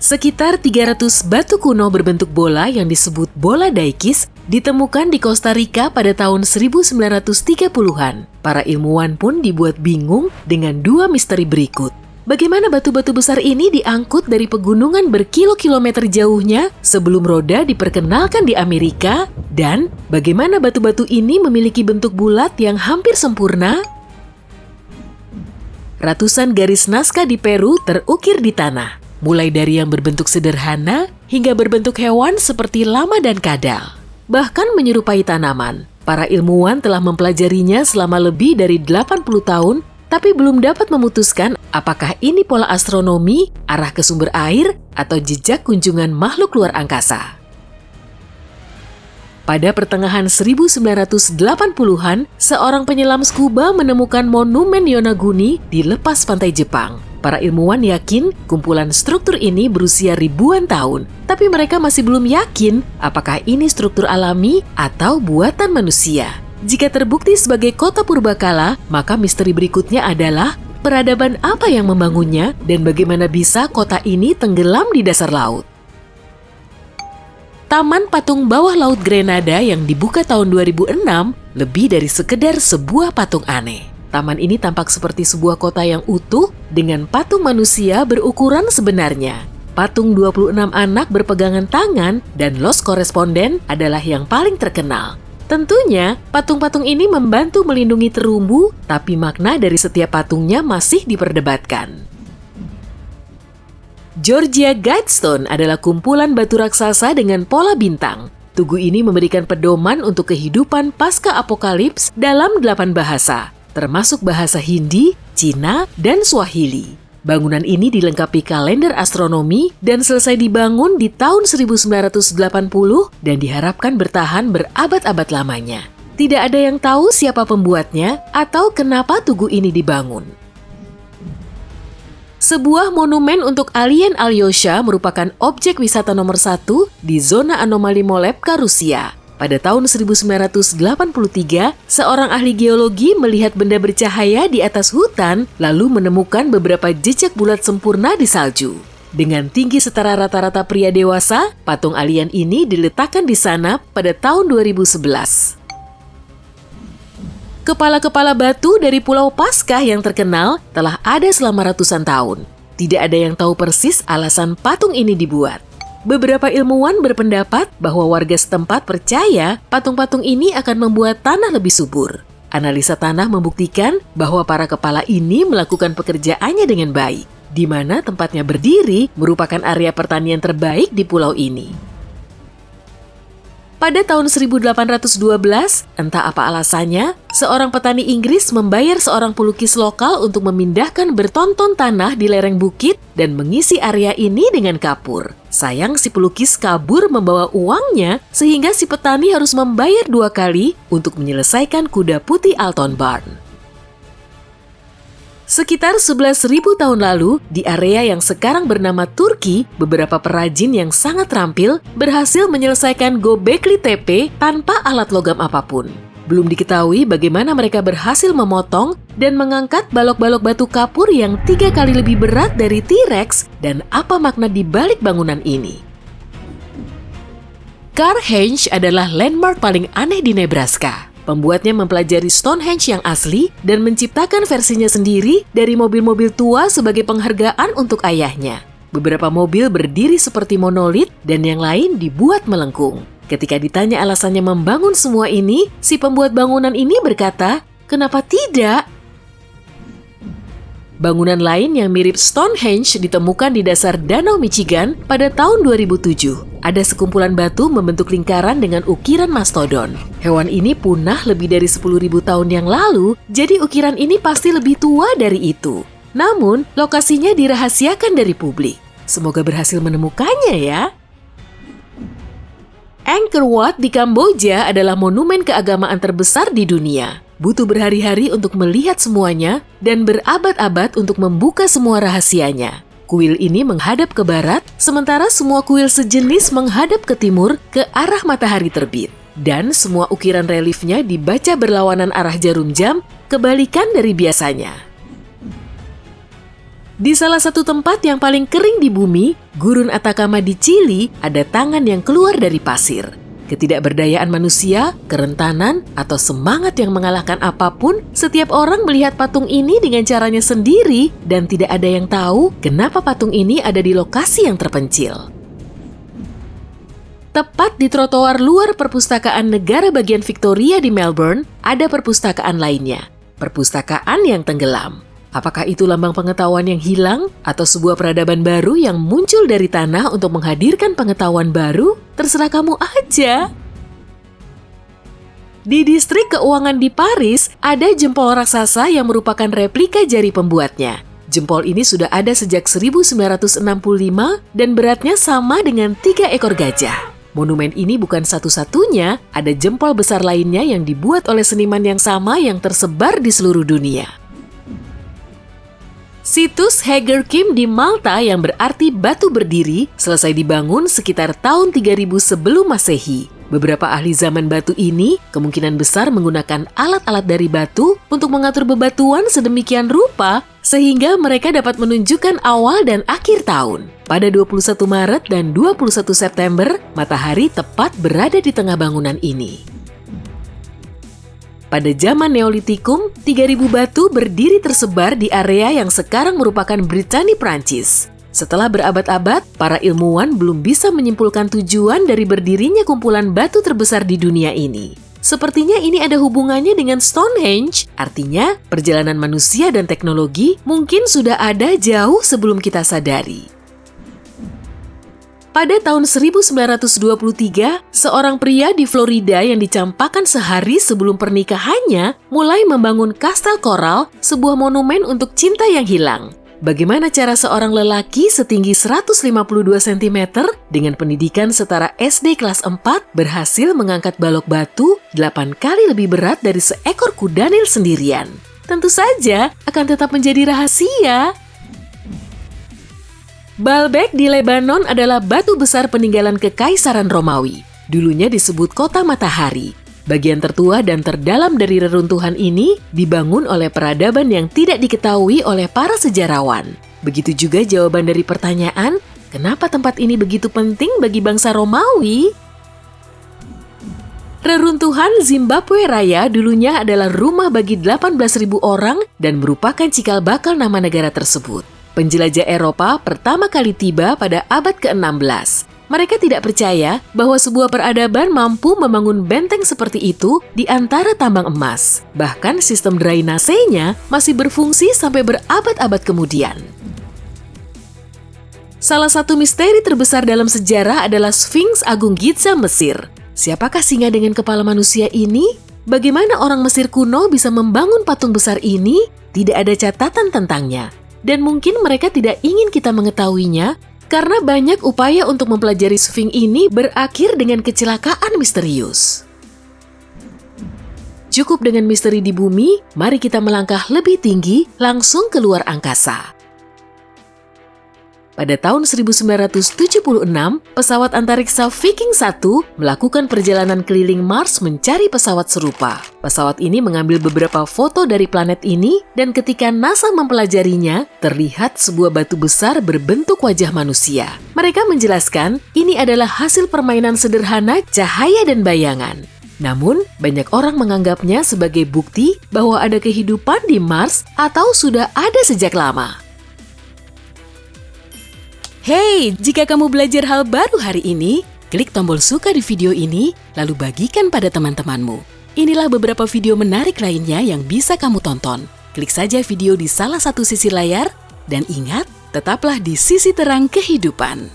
Sekitar 300 batu kuno berbentuk bola yang disebut bola daikis ditemukan di Costa Rica pada tahun 1930-an. Para ilmuwan pun dibuat bingung dengan dua misteri berikut. Bagaimana batu-batu besar ini diangkut dari pegunungan berkilo-kilometer jauhnya sebelum roda diperkenalkan di Amerika? Dan bagaimana batu-batu ini memiliki bentuk bulat yang hampir sempurna? Ratusan garis Nazca di Peru terukir di tanah, mulai dari yang berbentuk sederhana hingga berbentuk hewan seperti lama dan kadal. Bahkan menyerupai tanaman. Para ilmuwan telah mempelajarinya selama lebih dari 80 tahun, tapi belum dapat memutuskan apakah ini pola astronomi, arah ke sumber air, atau jejak kunjungan makhluk luar angkasa. Pada pertengahan 1980-an, seorang penyelam scuba menemukan monumen Yonaguni di lepas pantai Jepang. Para ilmuwan yakin kumpulan struktur ini berusia ribuan tahun, tapi mereka masih belum yakin apakah ini struktur alami atau buatan manusia. Jika terbukti sebagai kota purbakala, maka misteri berikutnya adalah peradaban apa yang membangunnya dan bagaimana bisa kota ini tenggelam di dasar laut. Taman Patung Bawah Laut Grenada yang dibuka tahun 2006 lebih dari sekedar sebuah patung aneh. Taman ini tampak seperti sebuah kota yang utuh dengan patung manusia berukuran sebenarnya. Patung 26 anak berpegangan tangan dan Los Koresponden adalah yang paling terkenal. Tentunya, patung-patung ini membantu melindungi terumbu, tapi makna dari setiap patungnya masih diperdebatkan. Georgia Guidestone adalah kumpulan batu raksasa dengan pola bintang. Tugu ini memberikan pedoman untuk kehidupan pasca apokalips dalam 8 bahasa, termasuk bahasa Hindi, Cina, dan Swahili. Bangunan ini dilengkapi kalender astronomi dan selesai dibangun di tahun 1980 dan diharapkan bertahan berabad-abad lamanya. Tidak ada yang tahu siapa pembuatnya atau kenapa tugu ini dibangun. Sebuah monumen untuk alien Alyosha merupakan objek wisata nomor 1 di zona anomali Molepka, Rusia. Pada tahun 1983, seorang ahli geologi melihat benda bercahaya di atas hutan lalu menemukan beberapa jejak bulat sempurna di salju. Dengan tinggi setara rata-rata pria dewasa, patung alien ini diletakkan di sana pada tahun 2011. Kepala-kepala batu dari Pulau Paskah yang terkenal telah ada selama ratusan tahun. Tidak ada yang tahu persis alasan patung ini dibuat. Beberapa ilmuwan berpendapat bahwa warga setempat percaya patung-patung ini akan membuat tanah lebih subur. Analisa tanah membuktikan bahwa para kepala ini melakukan pekerjaannya dengan baik, di mana tempatnya berdiri merupakan area pertanian terbaik di pulau ini. Pada tahun 1812, entah apa alasannya, seorang petani Inggris membayar seorang pelukis lokal untuk memindahkan bertonton tanah di lereng bukit dan mengisi area ini dengan kapur. Sayang si pelukis kabur membawa uangnya sehingga si petani harus membayar 2 kali untuk menyelesaikan kuda putih Alton Barn. Sekitar 11.000 tahun lalu, di area yang sekarang bernama Turki, beberapa perajin yang sangat terampil berhasil menyelesaikan Göbekli Tepe tanpa alat logam apapun. Belum diketahui bagaimana mereka berhasil memotong dan mengangkat balok-balok batu kapur yang 3 kali lebih berat dari T-Rex dan apa makna di balik bangunan ini. Carhenge adalah landmark paling aneh di Nebraska. Pembuatnya mempelajari Stonehenge yang asli dan menciptakan versinya sendiri dari mobil-mobil tua sebagai penghargaan untuk ayahnya. Beberapa mobil berdiri seperti monolit dan yang lain dibuat melengkung. Ketika ditanya alasannya membangun semua ini, si pembuat bangunan ini berkata, "Kenapa tidak?" Bangunan lain yang mirip Stonehenge ditemukan di dasar Danau Michigan pada tahun 2007. Ada sekumpulan batu membentuk lingkaran dengan ukiran mastodon. Hewan ini punah lebih dari 10.000 tahun yang lalu, jadi ukiran ini pasti lebih tua dari itu. Namun, lokasinya dirahasiakan dari publik. Semoga berhasil menemukannya ya. Angkor Wat di Kamboja adalah monumen keagamaan terbesar di dunia. Butuh berhari-hari untuk melihat semuanya dan berabad-abad untuk membuka semua rahasianya. Kuil ini menghadap ke barat, sementara semua kuil sejenis menghadap ke timur ke arah matahari terbit. Dan semua ukiran reliefnya dibaca berlawanan arah jarum jam, kebalikan dari biasanya. Di salah satu tempat yang paling kering di bumi, Gurun Atacama di Chili, ada tangan yang keluar dari pasir. Ketidakberdayaan manusia, kerentanan, atau semangat yang mengalahkan apapun, setiap orang melihat patung ini dengan caranya sendiri dan tidak ada yang tahu kenapa patung ini ada di lokasi yang terpencil. Tepat di trotoar luar Perpustakaan Negara bagian Victoria di Melbourne, ada perpustakaan lainnya. Perpustakaan yang tenggelam. Apakah itu lambang pengetahuan yang hilang atau sebuah peradaban baru yang muncul dari tanah untuk menghadirkan pengetahuan baru? Terserah kamu aja. Di distrik keuangan di Paris, ada jempol raksasa yang merupakan replika jari pembuatnya. Jempol ini sudah ada sejak 1965 dan beratnya sama dengan 3 ekor gajah. Monumen ini bukan satu-satunya, ada jempol besar lainnya yang dibuat oleh seniman yang sama yang tersebar di seluruh dunia. Situs Hager Kim di Malta yang berarti batu berdiri selesai dibangun sekitar tahun 3000 sebelum Masehi. Beberapa ahli zaman batu ini kemungkinan besar menggunakan alat-alat dari batu untuk mengatur bebatuan sedemikian rupa sehingga mereka dapat menunjukkan awal dan akhir tahun. Pada 21 Maret dan 21 September, matahari tepat berada di tengah bangunan ini. Pada zaman Neolitikum, 3000 batu berdiri tersebar di area yang sekarang merupakan Britania, Prancis. Setelah berabad-abad, para ilmuwan belum bisa menyimpulkan tujuan dari berdirinya kumpulan batu terbesar di dunia ini. Sepertinya ini ada hubungannya dengan Stonehenge, artinya perjalanan manusia dan teknologi mungkin sudah ada jauh sebelum kita sadari. Pada tahun 1923, seorang pria di Florida yang dicampakkan sehari sebelum pernikahannya mulai membangun Kastel Coral, sebuah monumen untuk cinta yang hilang. Bagaimana cara seorang lelaki setinggi 152 cm dengan pendidikan setara SD kelas 4 berhasil mengangkat balok batu 8 kali lebih berat dari seekor kuda nil sendirian? Tentu saja akan tetap menjadi rahasia. Baalbek di Lebanon adalah batu besar peninggalan Kekaisaran Romawi. Dulunya disebut Kota Matahari. Bagian tertua dan terdalam dari reruntuhan ini dibangun oleh peradaban yang tidak diketahui oleh para sejarawan. Begitu juga jawaban dari pertanyaan, kenapa tempat ini begitu penting bagi bangsa Romawi? Reruntuhan Zimbabwe Raya dulunya adalah rumah bagi 18.000 orang dan merupakan cikal bakal nama negara tersebut. Penjelajah Eropa pertama kali tiba pada abad ke-16. Mereka tidak percaya bahwa sebuah peradaban mampu membangun benteng seperti itu di antara tambang emas. Bahkan sistem drainasenya masih berfungsi sampai berabad-abad kemudian. Salah satu misteri terbesar dalam sejarah adalah Sphinx Agung Giza, Mesir. Siapakah singa dengan kepala manusia ini? Bagaimana orang Mesir kuno bisa membangun patung besar ini? Tidak ada catatan tentangnya. Dan mungkin mereka tidak ingin kita mengetahuinya karena banyak upaya untuk mempelajari Sphinx ini berakhir dengan kecelakaan misterius. Cukup dengan misteri di bumi, mari kita melangkah lebih tinggi langsung keluar angkasa. Pada tahun 1976, pesawat antariksa Viking 1 melakukan perjalanan keliling Mars mencari pesawat serupa. Pesawat ini mengambil beberapa foto dari planet ini dan ketika NASA mempelajarinya, terlihat sebuah batu besar berbentuk wajah manusia. Mereka menjelaskan ini adalah hasil permainan sederhana cahaya dan bayangan. Namun, banyak orang menganggapnya sebagai bukti bahwa ada kehidupan di Mars atau sudah ada sejak lama. Hey, jika kamu belajar hal baru hari ini, klik tombol suka di video ini, lalu bagikan pada teman-temanmu. Inilah beberapa video menarik lainnya yang bisa kamu tonton. Klik saja video di salah satu sisi layar, dan ingat, tetaplah di sisi terang kehidupan.